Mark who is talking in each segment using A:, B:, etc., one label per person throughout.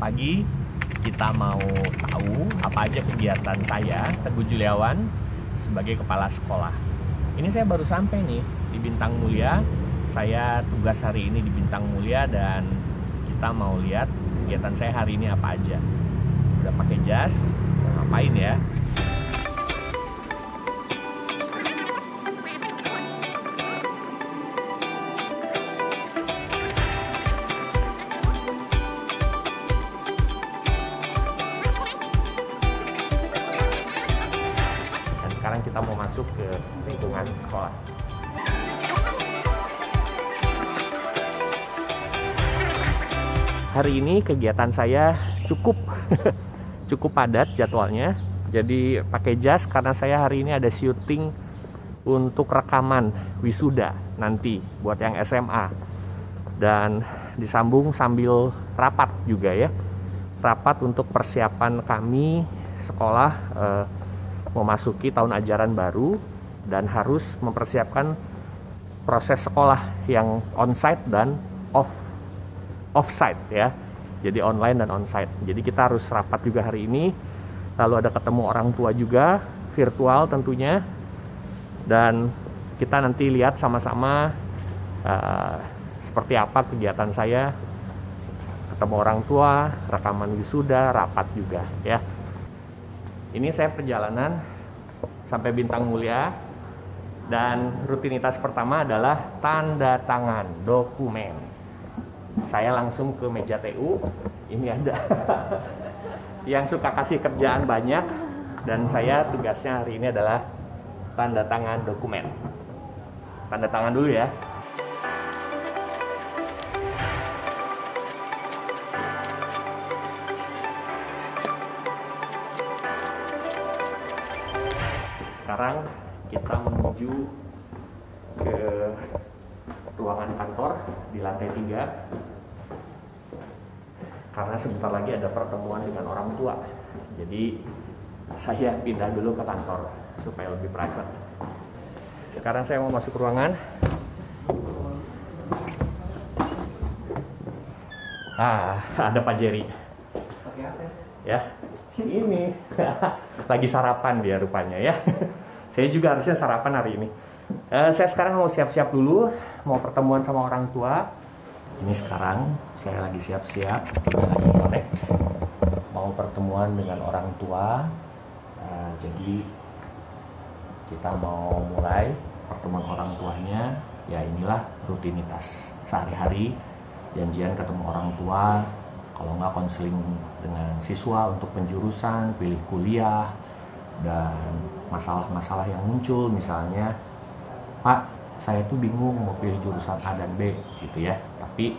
A: pagi kita mau tahu apa aja kegiatan saya, Teguh Juliawan, sebagai kepala sekolah. Ini saya baru sampai nih di Bintang Mulia. Saya tugas hari ini di Bintang Mulia dan kita mau lihat kegiatan saya hari ini apa aja. Udah pakai jas, ngapain ya? Sekarang kita mau masuk ke lingkungan sekolah. Hari ini kegiatan saya cukup padat jadwalnya. Jadi pakai jas karena saya hari ini ada syuting untuk rekaman wisuda nanti buat yang SMA. Dan disambung sambil rapat juga ya. Rapat untuk persiapan kami sekolah memasuki tahun ajaran baru dan harus mempersiapkan proses sekolah yang onsite dan offsite ya. Jadi online dan onsite. Jadi kita harus rapat juga hari ini. Lalu ada ketemu orang tua juga virtual tentunya. Dan kita nanti lihat sama-sama seperti apa kegiatan saya. Ketemu orang tua, rekaman wisuda, rapat juga ya. Ini saya perjalanan sampai Bintang Mulia dan rutinitas pertama adalah tanda tangan dokumen. Saya langsung ke meja TU. Ini ada yang suka kasih kerjaan banyak dan saya tugasnya hari ini adalah tanda tangan dokumen. Tanda tangan dulu ya. Sekarang kita menuju ke ruangan kantor di lantai 3 karena sebentar lagi ada pertemuan dengan orang tua. Jadi saya pindah dulu ke kantor supaya lebih private. Sekarang saya mau masuk ruangan. Ada Pak Jerry. Ya, ini lagi sarapan dia rupanya ya. Saya juga harusnya sarapan hari ini. Saya sekarang mau siap-siap dulu, mau pertemuan sama orang tua. Ini sekarang saya lagi siap-siap, lagi connect, mau pertemuan dengan orang tua. Jadi kita mau mulai pertemuan orang tuanya. Ya inilah rutinitas sehari-hari, janjian ketemu orang tua. Kalau nggak konseling dengan siswa untuk penjurusan, pilih kuliah, dan masalah-masalah yang muncul, misalnya, Pak, saya tuh bingung mau pilih jurusan A dan B, gitu ya. Tapi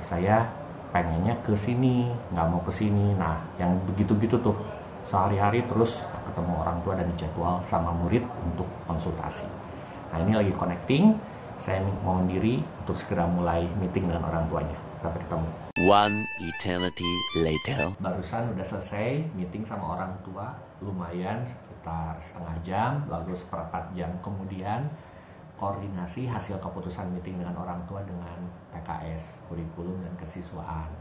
A: saya pengennya ke sini, nggak mau ke sini. Nah, yang begitu-gitu tuh sehari-hari terus ketemu orang tua dan dijadwal sama murid untuk konsultasi. Nah, ini lagi connecting. Saya mohon diri untuk segera mulai meeting dengan orang tuanya. Sampai ketemu.
B: One eternity later.
A: Barusan udah selesai meeting sama orang tua, lumayan sekitar setengah jam, lalu seperempat jam kemudian koordinasi hasil keputusan meeting dengan orang tua dengan PKS, kurikulum dan kesiswaan.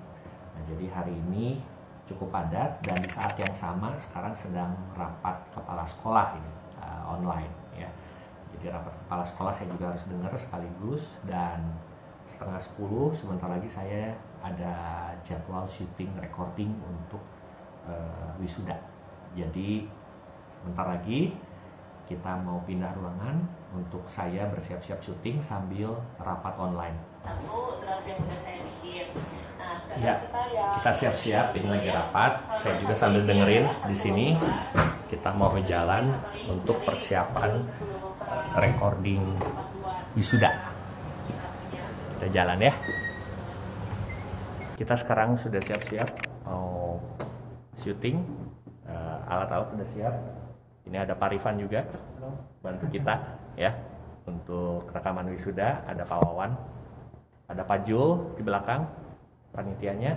A: Nah, jadi hari ini cukup padat dan di saat yang sama sekarang sedang rapat kepala sekolah ini online ya. Jadi rapat kepala sekolah saya juga harus dengar sekaligus dan setengah 10 sebentar lagi saya ada jadwal syuting recording untuk wisuda. Jadi sebentar lagi kita mau pindah ruangan untuk saya bersiap-siap syuting sambil rapat online.
C: Satu draft yang udah saya bikin. Nah, sekarang
A: Ya, kita siap-siap ini lagi rapat. Saya juga sambil dengerin di sini. Kita mau berjalan untuk persiapan recording wisuda. Kita jalan ya. Kita sekarang sudah siap-siap mau syuting. Alat-alat sudah siap. Ini ada Pak Rifan juga bantu kita ya untuk rekaman wisuda. Ada Pak Wawan, ada Pak Jul di belakang panitianya,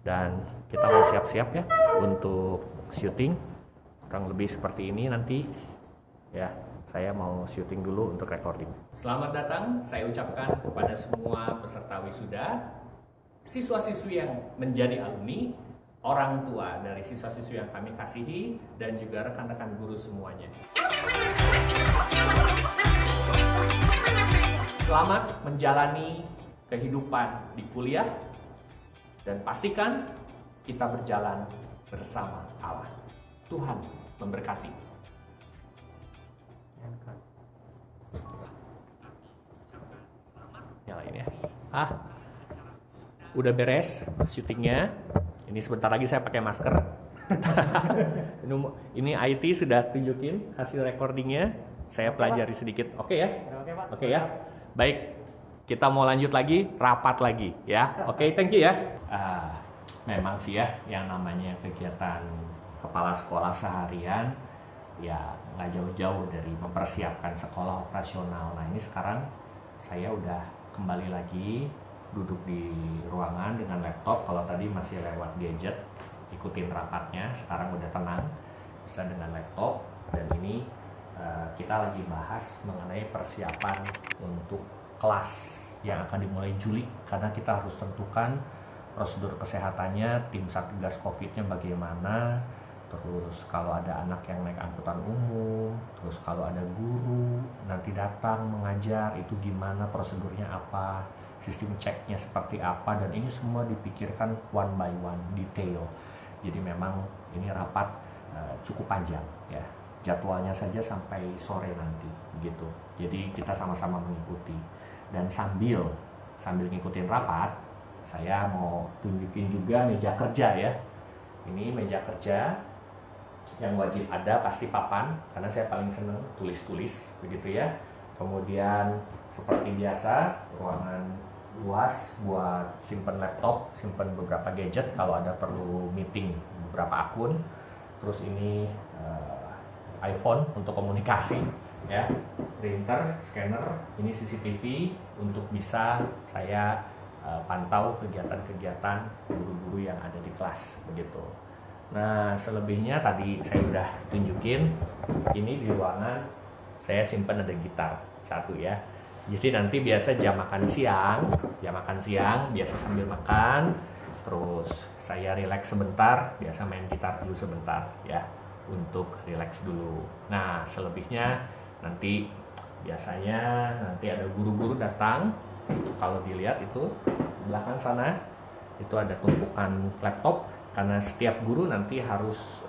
A: dan kita mau siap-siap ya untuk syuting. Kurang lebih seperti ini nanti ya. Saya mau syuting dulu untuk recording. Selamat datang, saya ucapkan kepada semua peserta wisuda. siswa-siswi yang menjadi alumni, orang tua dari siswa-siswi yang kami kasihi, dan juga rekan-rekan guru semuanya. Selamat menjalani kehidupan di kuliah, dan pastikan kita berjalan bersama Allah. Tuhan memberkati. Nyalain ya. Udah beres syutingnya. Ini sebentar lagi saya pakai masker. Ini IT sudah tunjukin hasil recordingnya. Saya pelajari sedikit. Oke ya? Oke ya? Baik. Kita mau lanjut lagi, rapat lagi ya. Oke, thank you ya. Memang sih ya, yang namanya kegiatan kepala sekolah seharian ya nggak jauh-jauh dari mempersiapkan sekolah operasional. Nah ini sekarang saya udah kembali lagi duduk di ruangan dengan laptop. Kalau tadi masih lewat gadget ikutin rapatnya, sekarang udah tenang bisa dengan laptop. Dan ini kita lagi bahas mengenai persiapan untuk kelas yang akan dimulai Juli, karena kita harus tentukan prosedur kesehatannya, tim satgas COVID-nya bagaimana, terus kalau ada anak yang naik angkutan umum, terus kalau ada guru nanti datang mengajar itu gimana, prosedurnya apa, sistem ceknya seperti apa, dan ini semua dipikirkan one by one, detail. Jadi memang ini rapat cukup panjang ya, jadwalnya saja sampai sore nanti begitu. Jadi kita sama-sama mengikuti, dan sambil ngikutin rapat, saya mau tunjukin juga meja kerja ya. Ini meja kerja yang wajib ada, pasti papan, karena saya paling seneng tulis-tulis begitu ya. Kemudian seperti biasa ruangan luas buat simpen laptop, simpen beberapa gadget kalau ada perlu meeting beberapa akun. Terus ini iPhone untuk komunikasi ya, printer, scanner, ini CCTV untuk bisa saya pantau kegiatan-kegiatan guru-guru yang ada di kelas begitu. Nah selebihnya tadi saya udah tunjukin. Ini di ruangan saya simpan ada gitar satu ya. Jadi nanti biasa jam makan siang biasa sambil makan, terus saya relax sebentar, biasa main gitar dulu sebentar ya untuk relax dulu. Nah selebihnya nanti biasanya nanti ada guru-guru datang. Kalau dilihat itu di belakang sana itu ada tumpukan laptop, karena setiap guru nanti harus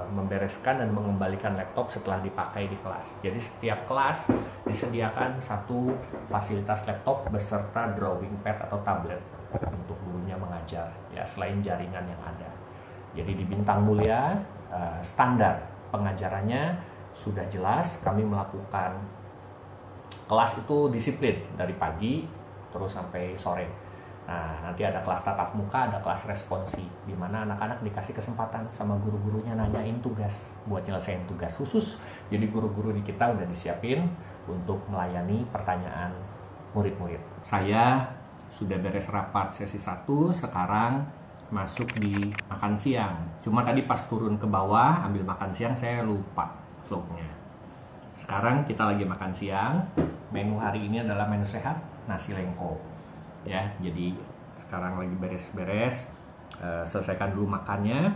A: membereskan dan mengembalikan laptop setelah dipakai di kelas. Jadi setiap kelas disediakan satu fasilitas laptop beserta drawing pad atau tablet untuk gurunya mengajar ya, selain jaringan yang ada. Jadi di Bintang Mulia standar pengajarannya sudah jelas. Kami melakukan kelas itu disiplin dari pagi terus sampai sore. Nah, nanti ada kelas tatap muka, ada kelas responsi, di mana anak-anak dikasih kesempatan sama guru-gurunya nanyain tugas, buat nyelesain tugas khusus. Jadi guru-guru di kita udah disiapin untuk melayani pertanyaan murid-murid. Saya sudah beres rapat sesi 1, sekarang masuk di makan siang. Cuma tadi pas turun ke bawah ambil makan siang saya lupa vlognya. Sekarang kita lagi makan siang. Menu hari ini adalah menu sehat, nasi lengko. Ya, jadi sekarang lagi beres-beres, selesaikan dulu makannya.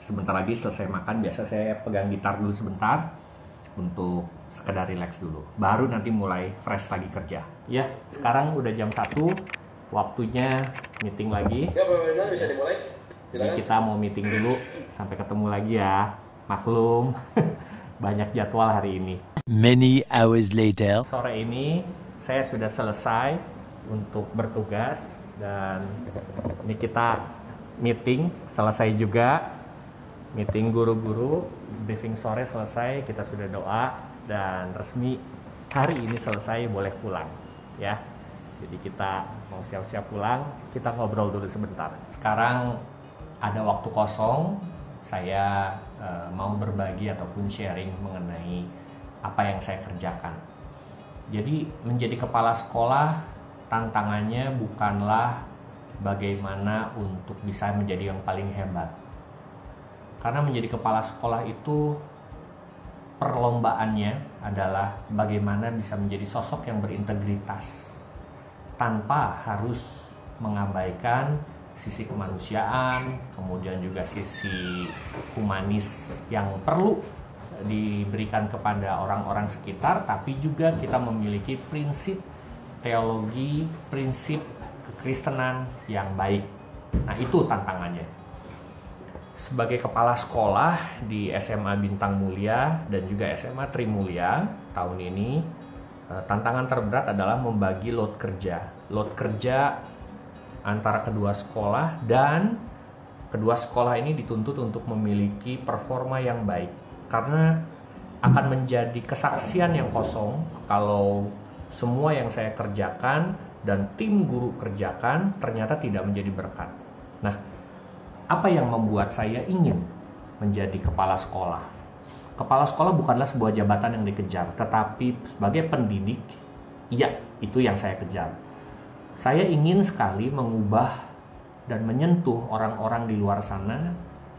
A: Sebentar lagi selesai makan, biasa saya pegang gitar dulu sebentar untuk sekedar relax dulu. Baru nanti mulai fresh lagi kerja. Ya, sekarang udah jam 1, waktunya meeting lagi.
D: Ya, Pak bisa dimulai.
A: Jadi kita mau meeting dulu, sampai ketemu lagi ya. Maklum, banyak jadwal hari ini.
B: Many hours later.
A: Sore ini saya sudah selesai untuk bertugas, dan ini kita meeting selesai juga. Meeting guru-guru, briefing sore selesai, kita sudah doa dan resmi hari ini selesai, boleh pulang ya. Jadi kita mau siap-siap pulang, kita ngobrol dulu sebentar. Sekarang ada waktu kosong, saya mau berbagi ataupun sharing mengenai apa yang saya kerjakan. Jadi menjadi kepala sekolah tantangannya bukanlah bagaimana untuk bisa menjadi yang paling hebat. Karena menjadi kepala sekolah itu perlombaannya adalah bagaimana bisa menjadi sosok yang berintegritas tanpa harus mengabaikan sisi kemanusiaan, kemudian juga sisi humanis yang perlu diberikan kepada orang-orang sekitar, tapi juga kita memiliki prinsip teologi, prinsip kekristenan yang baik. Nah, itu tantangannya. Sebagai kepala sekolah di SMA Bintang Mulia dan juga SMA Trimulya tahun ini, tantangan terberat adalah membagi load kerja antara kedua sekolah, dan kedua sekolah ini dituntut untuk memiliki performa yang baik, karena akan menjadi kesaksian yang kosong kalau semua yang saya kerjakan dan tim guru kerjakan ternyata tidak menjadi berkat. Nah, apa yang membuat saya ingin menjadi kepala sekolah? Kepala sekolah bukanlah sebuah jabatan yang dikejar, tetapi sebagai pendidik, iya, itu yang saya kejar. Saya ingin sekali mengubah dan menyentuh orang-orang di luar sana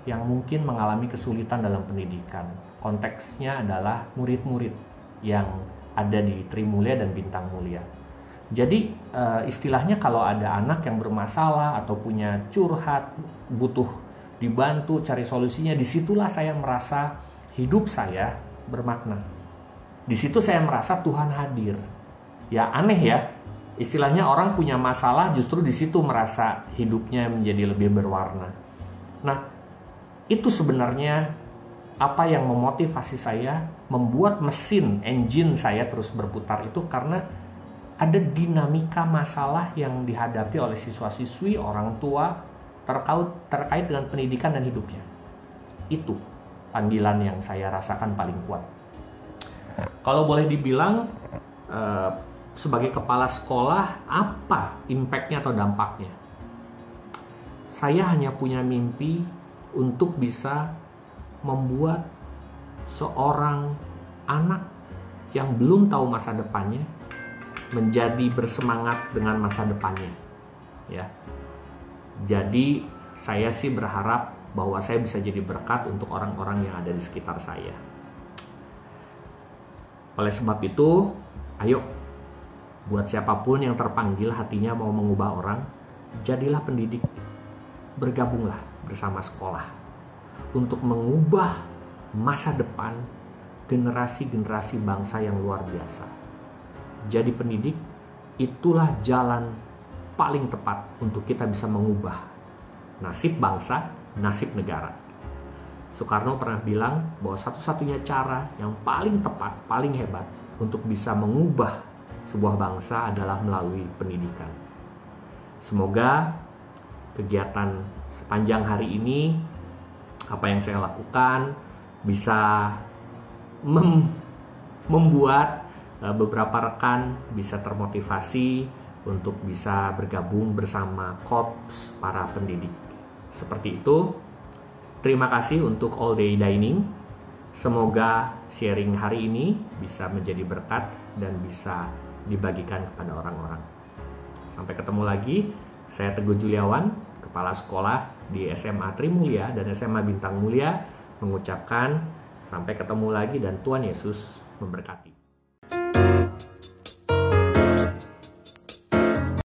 A: yang mungkin mengalami kesulitan dalam pendidikan. Konteksnya adalah murid-murid yang ada di Trimulya dan Bintang Mulia. Jadi istilahnya kalau ada anak yang bermasalah atau punya curhat, butuh dibantu cari solusinya, disitulah saya merasa hidup saya bermakna. Di situ saya merasa Tuhan hadir. Ya aneh ya, istilahnya orang punya masalah justru di situ merasa hidupnya menjadi lebih berwarna. Nah, itu sebenarnya apa yang memotivasi saya membuat mesin engine saya terus berputar itu, karena ada dinamika masalah yang dihadapi oleh siswa-siswi, orang tua terkait dengan pendidikan dan hidupnya. Itu panggilan yang saya rasakan paling kuat. Kalau boleh dibilang sebagai kepala sekolah, apa impactnya atau dampaknya? Saya hanya punya mimpi untuk bisa membuat seorang anak yang belum tahu masa depannya menjadi bersemangat dengan masa depannya. Ya. Jadi saya sih berharap bahwa saya bisa jadi berkat untuk orang-orang yang ada di sekitar saya. Oleh sebab itu, ayo, buat siapapun yang terpanggil hatinya mau mengubah orang, jadilah pendidik. Bergabunglah bersama sekolah untuk mengubah masa depan generasi-generasi bangsa yang luar biasa. Jadi pendidik, itulah jalan paling tepat untuk kita bisa mengubah nasib bangsa, nasib negara. Soekarno pernah bilang bahwa satu-satunya cara yang paling tepat, paling hebat untuk bisa mengubah sebuah bangsa adalah melalui pendidikan. Semoga kegiatan sepanjang hari ini, apa yang saya lakukan, bisa membuat beberapa rekan bisa termotivasi untuk bisa bergabung bersama korps para pendidik. Seperti itu. Terima kasih untuk All Day Dining. Semoga sharing hari ini bisa menjadi berkat dan bisa dibagikan kepada orang-orang. Sampai ketemu lagi. Saya Teguh Juliawan, Kepala Sekolah di SMA Trimulya dan SMA Bintang Mulia, mengucapkan sampai ketemu lagi dan Tuhan Yesus memberkati.